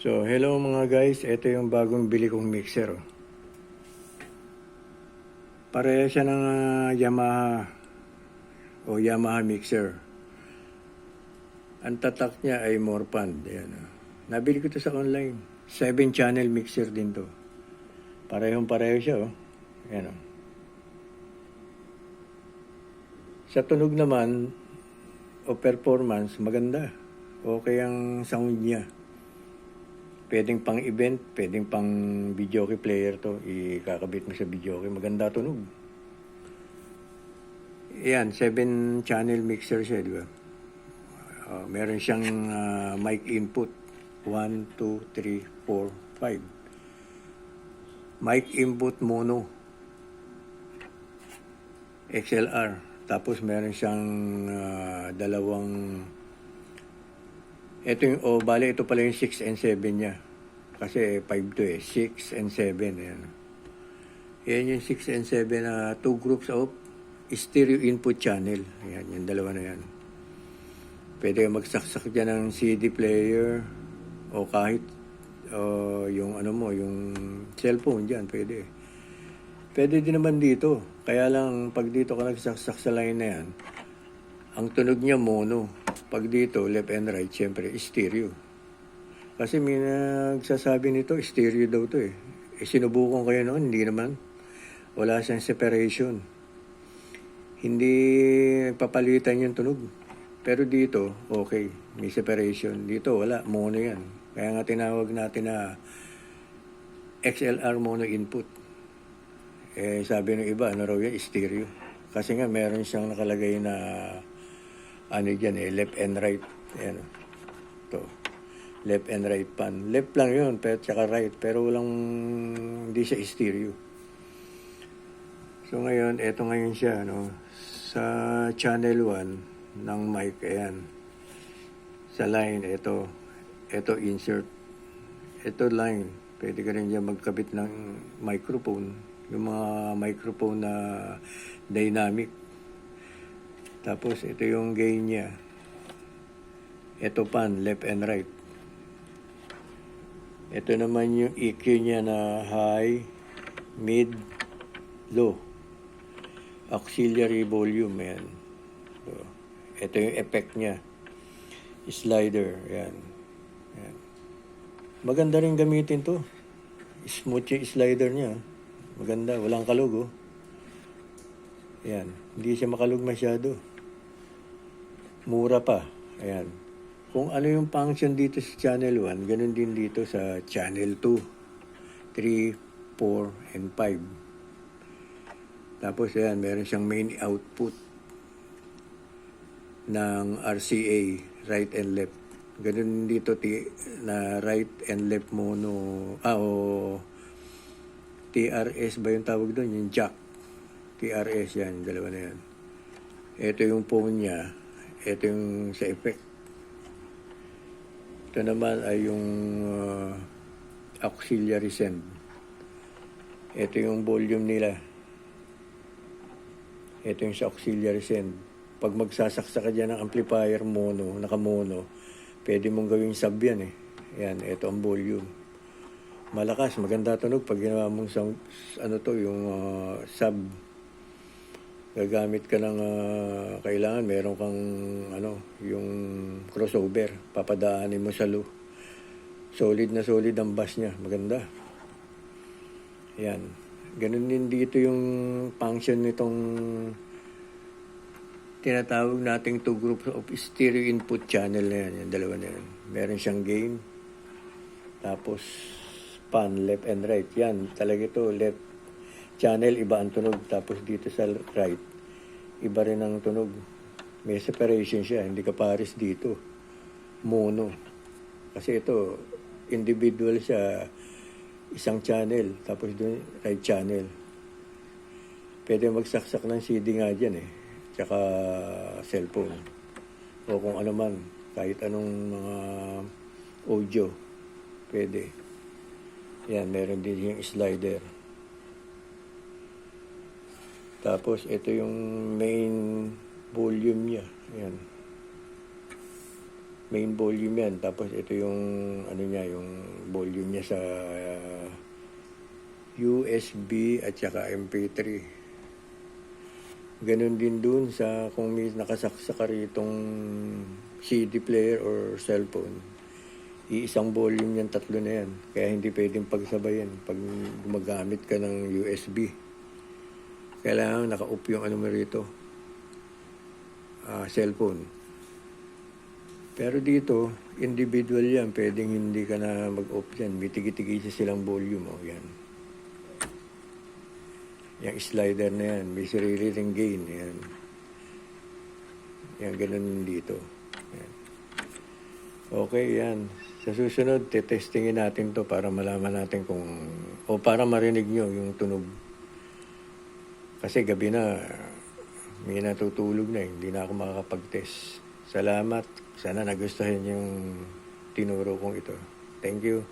So, hello mga guys. Ito yung bagong bili kong mixer. Pareha siya ng Yamaha mixer. Ang tatak niya ay Morpand. Ayan, nabili ko to sa online. 7-channel mixer din to. Pareho siya. Ayan, Sa tunog naman o performance, maganda. Okay ang sound niya. Pwedeng pang event, pwedeng pang videoke player to. Ikakabit mo sa videoke. Maganda tunog. Yan, 7-channel mixer siya, di ba? Meron siyang mic input. 1, 2, 3, 4, 5. Mic input mono. XLR. Tapos meron siyang dalawang... bale, ito pala yung 6 and 7 niya. Kasi 5 to 6 and 7. Ayan. Yan yung 6 and 7 na 2 groups of stereo input channel. Ayan, yung dalawa na yan. Pwede magsaksak dyan ng CD player o kahit yung cellphone dyan, pwede. Pwede din naman dito. Kaya lang, pag dito ka nagsaksak sa line na yan, ang tunog niya mono. Pag dito, left and right, syempre, stereo. Kasi may nagsasabi nito, stereo daw to eh. Sinubukan ko yun noon, hindi naman. Wala siyang separation. Hindi nagpapalitan yung tunog. Pero dito, okay, may separation. Dito, wala, mono yan. Kaya nga tinawag natin na XLR mono input. Sabi ng iba, ano raw yan, stereo. Kasi nga, meron siyang nakalagay na left and right. Ayan, to. Left and right pan. Left lang yun, pero tsaka right. Pero hindi siya stereo. So ngayon, eto ngayon siya, sa channel 1 ng mic, ayan. Sa line, ito insert. Ito line. Pwede ka rin dyan magkabit ng microphone. Yung mga microphone na dynamic. Tapos, ito yung gain niya. Ito pan, left and right. Ito naman yung EQ niya na high, mid, low. Auxiliary volume, yan. So, ito yung effect niya. Slider, yan. Maganda rin gamitin to. Smooth yung slider niya. Maganda, walang kalug, Yan, hindi siya makalug masyado. Mura pa. Ayan. Kung ano yung function dito sa channel 1, ganun din dito sa channel 2, 3, 4, and 5. Tapos ayan, meron siyang main output ng RCA, right and left. Ganun dito na right and left mono, TRS ba yung tawag doon? Yung jack. TRS yan, dalawa na yan. Ito yung phone niya. Ito yung sa effect. Ito naman ay yung auxiliary send. Ito yung volume nila. Ito yung sa auxiliary send. Pag magsasaksa ka dyan ng amplifier mono, naka-mono, pwede mong gawing sub yan eh. Yan, ito ang volume. Malakas, maganda tunog pag ginawa mong sound, yung sub. Gagamit ka ng kailangan meron kang yung crossover, papadaanin mo sa low. Solid na solid ang bass niya, maganda. Yan. Ganun din dito yung function nitong tinatawag nating 2 groups of stereo input channel na yan, yung dalawa na yan. Meron siyang gain, tapos pan, left and right. Yan, talaga ito, left channel, iba ang tunog. Tapos dito sa right, iba rin ang tunog. May separation siya, hindi ka pares dito. Mono. Kasi ito, individual siya, isang channel, tapos doon, right channel. Pwede magsaksak ng CD nga dyan tsaka cellphone. O kung ano man, kahit anong mga audio, pwede. Yan, meron din yung slider. Tapos, ito yung main volume niya. Ayan. main volume yan. Tapos ito yung ano niya, yung volume niya sa USB at saka MP3. Ganon din dun sa kung may nakasaksak ka ritong CD player or cellphone. Iisang volume yan, tatlo na yan. Kaya hindi pwedeng pagsabayan pag gumagamit ka ng USB. Kailangan naka-off yung ano mo rito, cellphone. Pero dito, individual yan. Pwedeng hindi ka na mag-off yan. May tigi-tigi silang volume. O, yan. Yung slider na yan. May sarili ring gain. Yan. Yan, ganun dito. Yan. Okay, yan. Sa susunod, testingin natin to para malaman natin kung, o para marinig nyo yung tunog. Kasi gabi na, may natutulog na, hindi na ako makakapag-test. Salamat. Sana nagustuhan yung tinuro kong ito. Thank you.